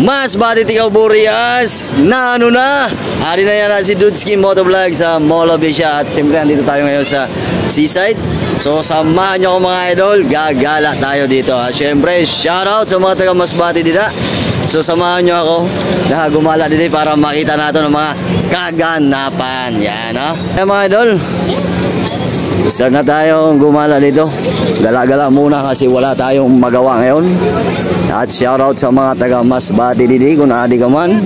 Mas bati ikaw Burias na ano na. Hari na yan na si Dudski Motovlog sa Mall of Asia. At siyempre andito tayo ngayon sa Seaside. So samahan nyo ako mga idol, gagala tayo dito. At siyempre shoutout sa mga taga Masbate dito. So samahan nyo ako na gumala dito para makita natin ang mga kaganapan. Yan ha. Kaya mga idol, start na tayo gumala dito. Gala-gala muna kasi wala tayong magawa ngayon. At shoutout sa mga taga Masbate didi kung naadi ka man.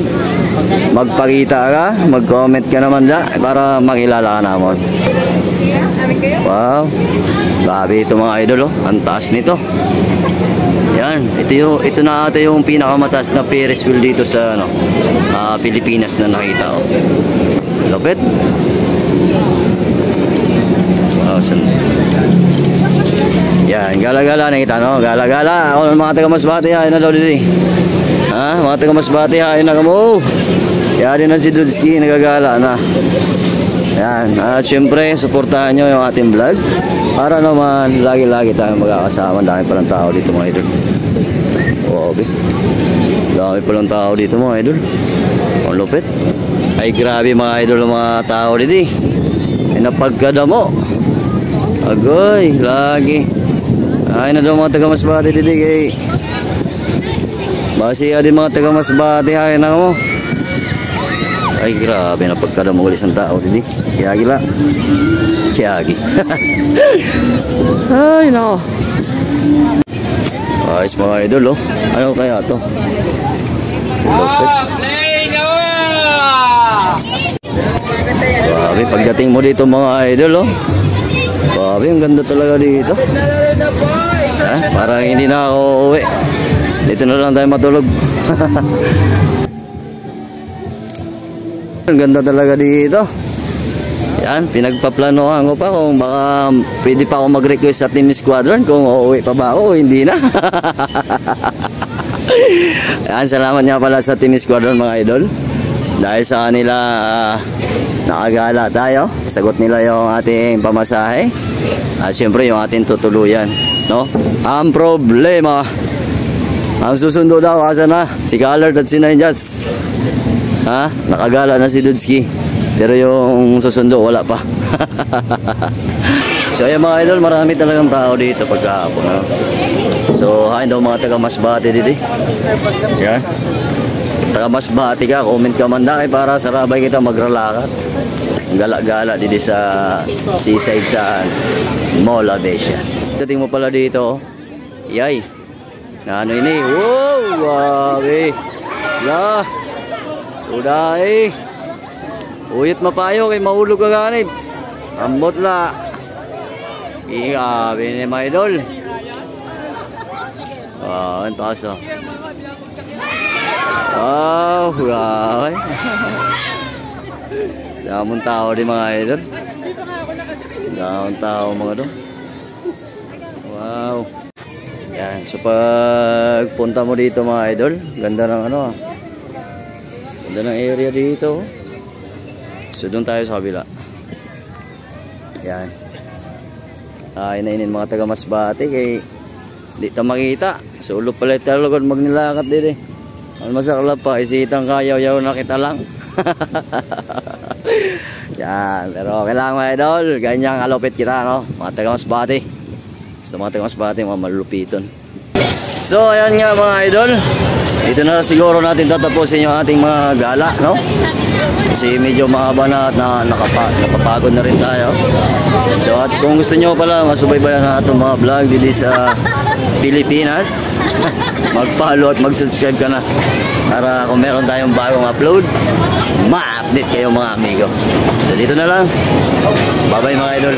Magpakita ka, mag-comment ka naman da para makilala ka naman. Wow, grabe ito mga idol oh. Ang taas nito. Yan, ito na ata yung pinakamataas na Ferris wheel dito sa ano, Pilipinas na nakita ko. Lupit. Wow, yan, gala-gala nakita no? Gala-gala. Ako mga taga Masbate hain na daw dito. Ha? Mga taga Masbate hain na kamo. Yan na si Dudski nagagala na. Yan, at syempre suportahan nyo yung ating vlog para naman lagi-lagi tayong magkakasama. Dami palang tao dito mga idol. Okay. Dami palang tao dito mga idol. Ang lupit. Ay grabe mga idol ang mga tao dito. Ay napagkadamo. Agoy, lagi. Ay na daw mga taga Masbate dito kay basi din mga taga Masbate ay na mo. Ay grabe na pagkadamo ulit ang tao dito. Kiyagi la. Kiyagi. Ay nako. Ayos mga idol oh. Ano kaya to? Grabe pagdating mo dito mga idol oh. Grabe ang ganda talaga dito. Parang hindi na ako uwi. Dito na lang tayo matulog. Ang ganda talaga dito. Yan, pinagpaplanohan ko pa kung baka pwede pa ako mag-request sa Team Squadron kung uuwi pa ba ako o hindi na. Yan, salamat nga pala sa Team Squadron mga idol. Dahil sa kanila nakagala tayo. Sagot nila yung ating pamasahe. At syempre yung ating tutuluyan, no? Ang problema, ang susundo daw asa na si Callard at si Ninjas. Ha? Nakagala na si Dudski. Pero yung susundo wala pa. So ayun mga idol, marami talagang tao dito pagkahapon, no? So hain daw mga taga Masbate dito. Yan. Taga Masbate ka, comment ka man na para sarabay kita magralakat. Gala-gala dito sa Seaside sa Mall of Asia. Dating mo pala dito, yay. Na ano ini? Wow, wabe. La. Udah uyit mapayo kay mahulog ka ganit. Ambot la. Grabe ni mga idol. Ang taas oh. Wow, grabe. Daming tao din mga idol. Daming tao mga idol. Wow. Yan, so pagpunta mo dito mga idol, ganda ng ano ah. Ganda ng area dito. So doon tayo sa kabila. Yan. Inainin mga taga Masbate kay di ta makita. So ulo pala talaga magnilakat dito. Ang masaklap pa isitang kayaw-yaw na kita lang. Yan, pero okay lang mga idol. Ganyang alupit kita no. Mga taga Masbate. Basta mga taga Masbate mga malupiton. So ayan nga mga idol. Ito na siguro natin tatapusin yung ating mga gala, no? Kasi medyo mahaba na at napapagod na rin tayo. So at kung gusto nyo pala masubaybayan na itong mga vlog dito sa Pilipinas, mag-follow at mag-subscribe ka na para kung meron tayong bagong upload, ma-update kayo mga amigo. So dito na lang. Bye bye mga idol.